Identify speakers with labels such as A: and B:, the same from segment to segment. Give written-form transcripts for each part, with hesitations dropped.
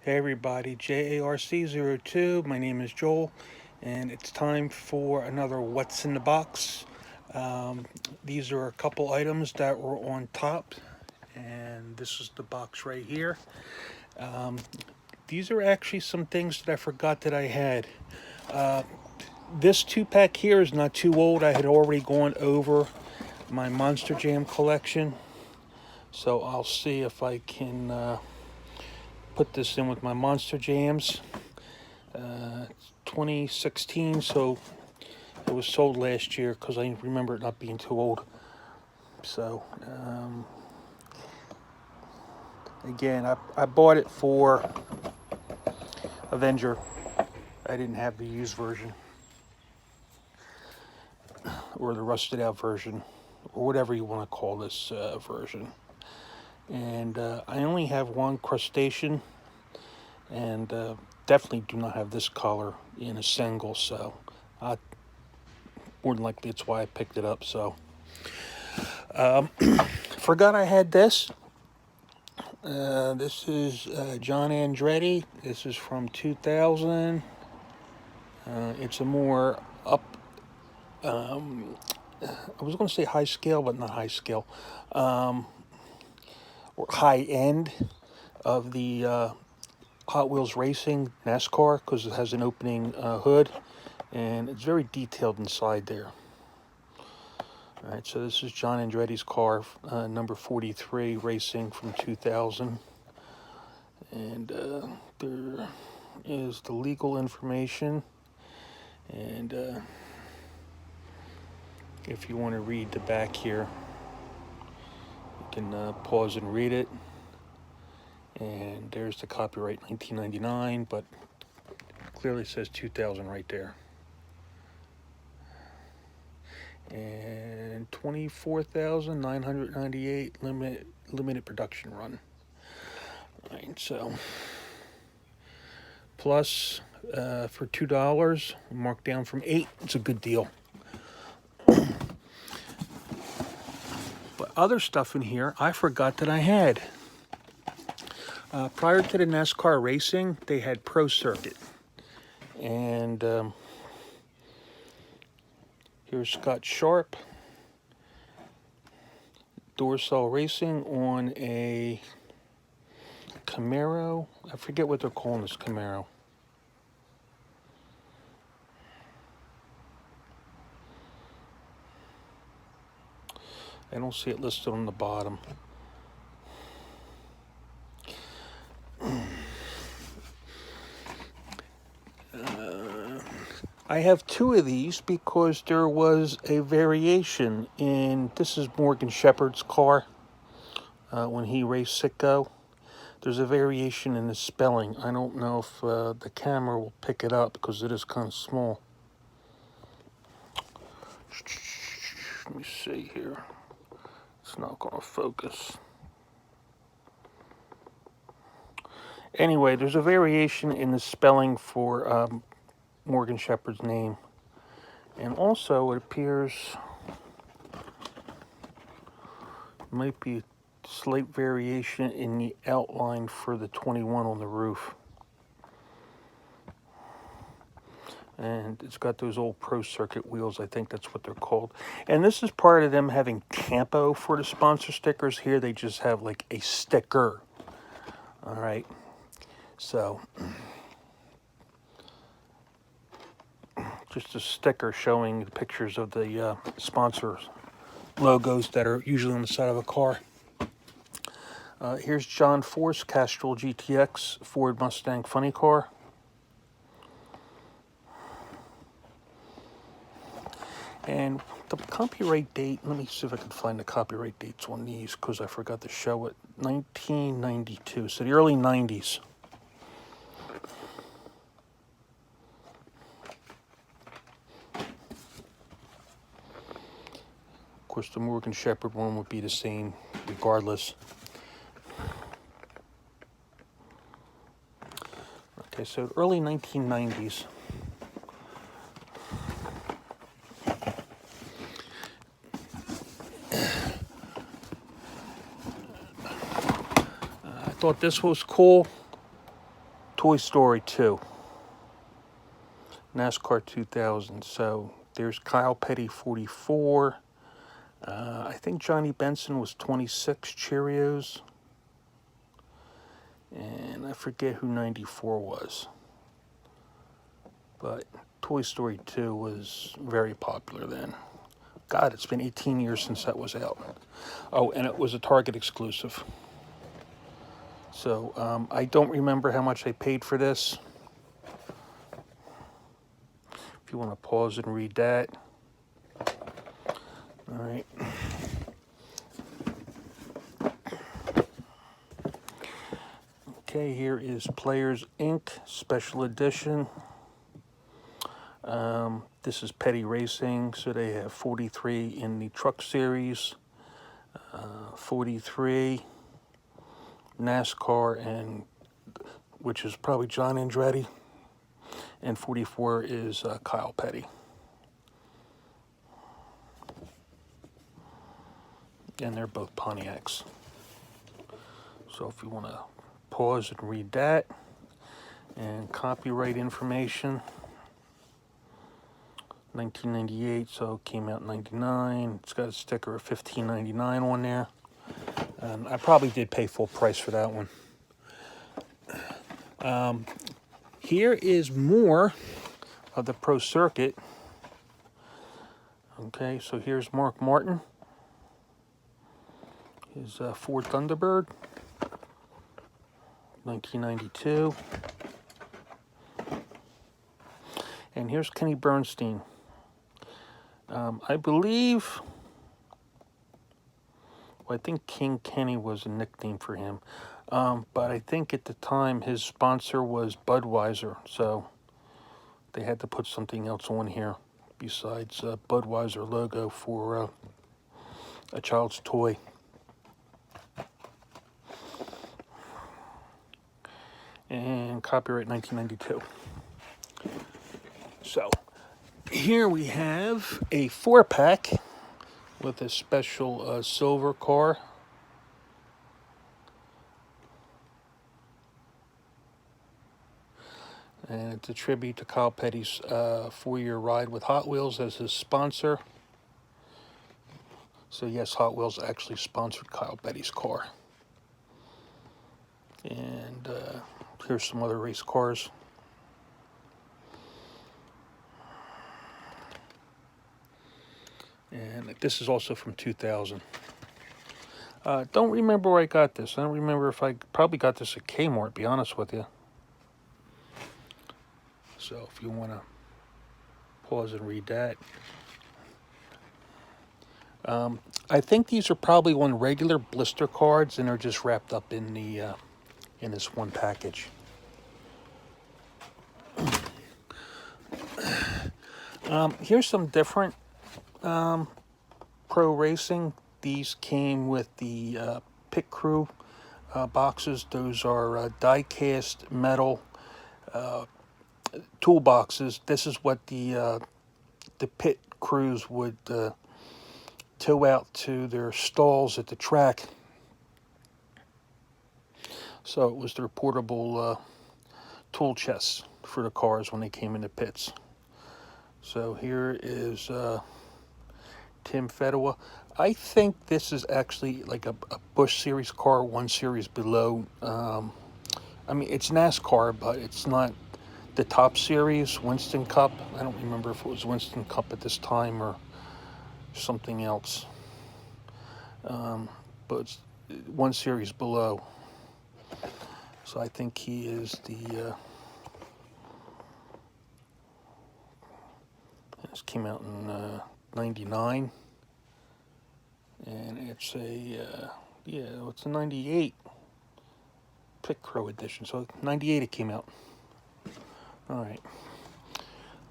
A: Hey everybody, JARC02. My name is Joel, and it's time for another What's in the Box. Um, these are a couple items that were on top, and this is the box right here. Um, these are actually some things that I forgot that I had. Uh, this 2-pack here is not too old. I had already gone over my Monster Jam collection, so I'll see if I can put this in with my Monster Jams. 2016, so it was sold last year because I remember it not being too old. So, again, I bought it for Avenger. I didn't have the used version or the rusted out version or whatever you want to call this version. And I only have one crustacean, and definitely do not have this color in a single, so more than likely it's why I picked it up. So forgot I had this. This is John Andretti. This is from 2000. It's a more up, I was going to say high scale, but not high scale, or high end of the Hot Wheels racing NASCAR, because it has an opening hood, and it's very detailed inside there. All right, so this is John Andretti's car, number 43, racing from 2000. And there is the legal information. And if you want to read the back here, you can pause and read it. And there's the copyright 1999, but clearly says 2000 right there. And 24,998 limited production run. All right, so plus for $2, marked down from $8. It's a good deal. But other stuff in here I forgot that I had. Prior to the NASCAR racing, they had Pro Circuit, and here's Scott Sharp, Dorsal Racing on a Camaro. I forget what they're calling this Camaro. I don't see it listed on the bottom. I have two of these because there was a variation in, this is Morgan Sheppard's car when he raced Sitco. There's a variation in the spelling. I don't know if the camera will pick it up because it is kind of small. Let me see here. It's not going to focus. Anyway, there's a variation in the spelling for Morgan Sheppard's name. And also, it appears might be a slight variation in the outline for the 21 on the roof. And it's got those old Pro Circuit wheels. I think that's what they're called. And this is part of them having Campo for the sponsor stickers. Here they just have like a sticker. All right. So, just a sticker showing the pictures of the sponsors logos that are usually on the side of a car. Here's John Force Castrol GTX Ford Mustang funny car. And the copyright date, let me see if I can find the copyright dates on these because I forgot to show it. 1992, so the early 90s. Of course, the Morgan Sheppard one would be the same regardless. Okay, so early 1990s. I thought this was cool. Toy Story 2. NASCAR 2000. So there's Kyle Petty 44. I think Johnny Benson was 26 Cheerios. And I forget who 94 was. But Toy Story 2 was very popular then. God, it's been 18 years since that was out. Oh, and it was a Target exclusive. So I don't remember how much I paid for this. If you want to pause and read that. All right. Okay, here is Players Inc. Special Edition. This is Petty Racing, so they have 43 in the Truck Series, 43 NASCAR, and which is probably John Andretti, and 44 is Kyle Petty. And they're both Pontiacs. So if you want to pause and read that, and copyright information. 1998, so it came out in 99. It's got a sticker of $15.99 on there. And I probably did pay full price for that one. Here is more of the Pro Circuit. Okay, so here's Mark Martin. His Ford Thunderbird, 1992. And here's Kenny Bernstein. I believe, well, I think King Kenny was a nickname for him. But I think at the time his sponsor was Budweiser, so they had to put something else on here besides Budweiser logo for a child's toy. And copyright 1992. So here we have a 4-pack with a special silver car. And it's a tribute to Kyle Petty's 4-year ride with Hot Wheels as his sponsor. So yes, Hot Wheels actually sponsored Kyle Petty's car. And here's some other race cars. And this is also from 2000. Don't remember where I got this. I don't remember if I probably got this at Kmart, to be honest with you. So if you want to pause and read that. I think these are probably on regular blister cards, and they're just wrapped up in the in this one package. Here's some different Pro Racing. These came with the pit crew boxes. Those are die-cast metal toolboxes. This is what the pit crews would tow out to their stalls at the track. So it was their portable tool chests for the cars when they came into pits. So here is Tim Fedewa. I think this is actually like a Busch Series car, one series below. I mean, it's NASCAR, but it's not the top series, Winston Cup. I don't remember if it was Winston Cup at this time or something else. But it's one series below. So I think he is the... this came out in 99. And it's a, yeah, it's a 98 Pit Crow edition. So 98 it came out. All right.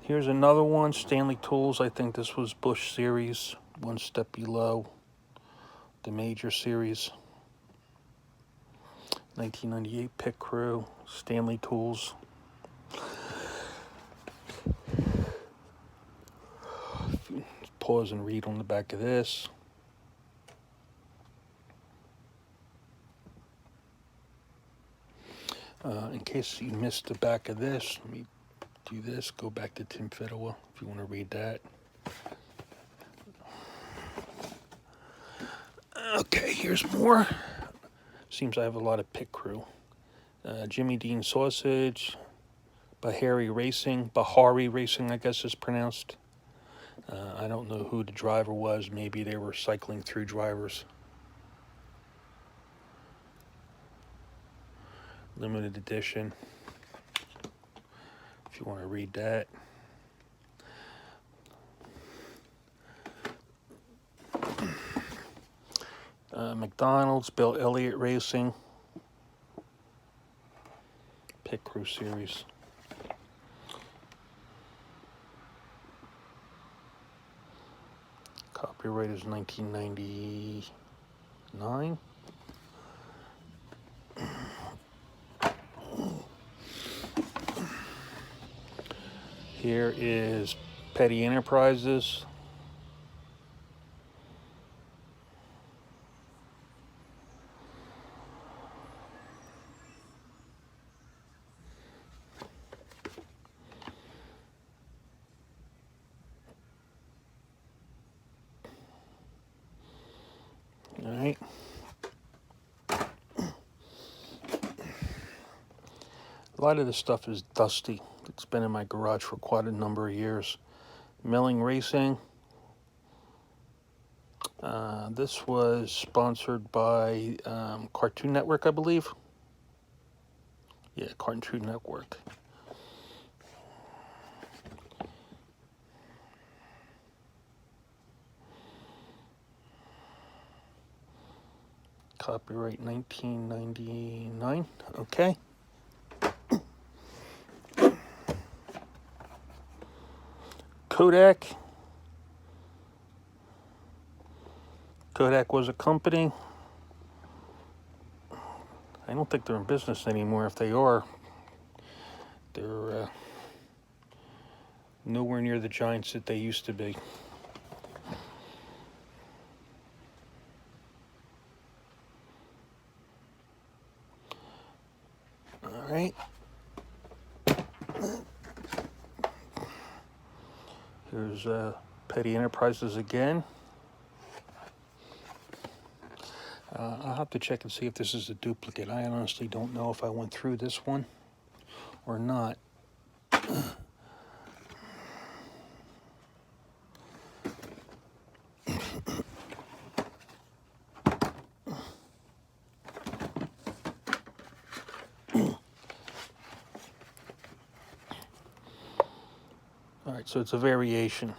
A: Here's another one, Stanley Tools. I think this was Busch Series, one step below the Major Series. 1998 Pit Crew, Stanley Tools. Pause and read on the back of this. In case you missed the back of this, let me do this. Go back to Tim Fiddle if you want to read that. Okay, here's more. Seems I have a lot of pit crew. Jimmy Dean Sausage, Bahari Racing, I guess is pronounced. I don't know who the driver was. Maybe they were cycling through drivers. Limited edition, if you want to read that. McDonald's, Bill Elliott Racing, Pit Crew Series. Copyright is 1999. Here is Petty Enterprises. All right. A lot of this stuff is dusty. It's been in my garage for quite a number of years. Milling Racing. This was sponsored by Cartoon Network, I believe. Yeah, Cartoon Network. Copyright 1999. Okay. Kodak. Kodak was a company. I don't think they're in business anymore. If they are, they're nowhere near the giants that they used to be. All right. Here's Petty Enterprises again. I'll have to check and see if this is a duplicate. I honestly don't know if I went through this one or not. All right, so it's a variation.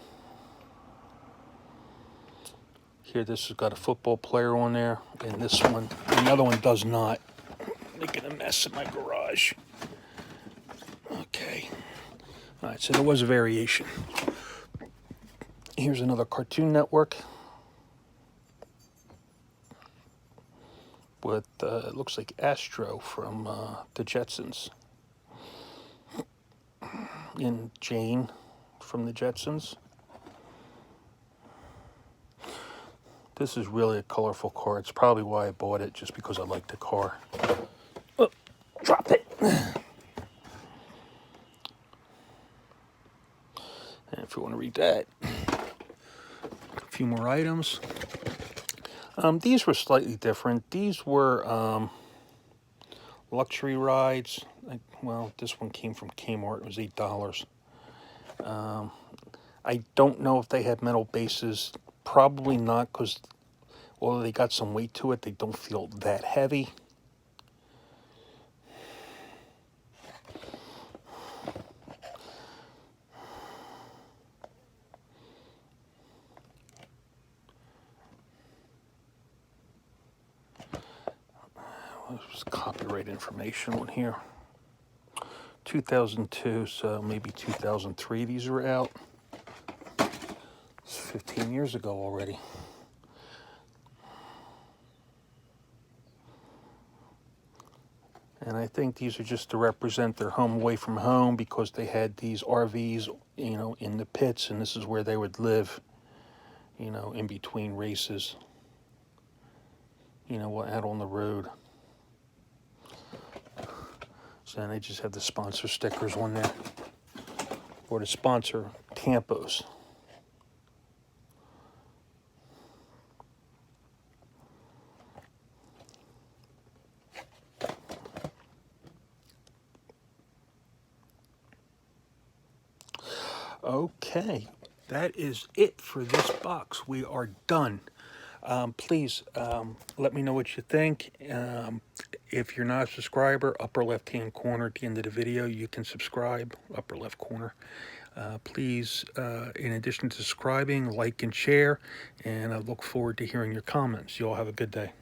A: Here, this has got a football player on there, and this one, and the other one does not. Making a mess in my garage. Okay. All right, so there was a variation. Here's another Cartoon Network with, it looks like Astro from the Jetsons. And Jane from the Jetsons. This is really a colorful car. It's probably why I bought it, just because I like the car. Oh, dropped it. And if you want to read that, a few more items. These were slightly different. These were luxury rides. Well, this one came from Kmart. It was $8. I don't know if they had metal bases. Probably not, because although they got some weight to it, they don't feel that heavy. There's copyright information on here. 2002, so maybe 2003 these were out. It's 15 years ago already. And I think these are just to represent their home away from home, because they had these RVs, you know, in the pits, and this is where they would live, you know, in between races, you know, out on the road. So they just have the sponsor stickers on there, or the sponsor tampos. Okay, that is it for this box. We are done. Please let me know what you think. If you're not a subscriber, upper left hand corner at the end of the video, you can subscribe, upper left corner. Please, in addition to subscribing, like and share, and I look forward to hearing your comments. You all have a good day.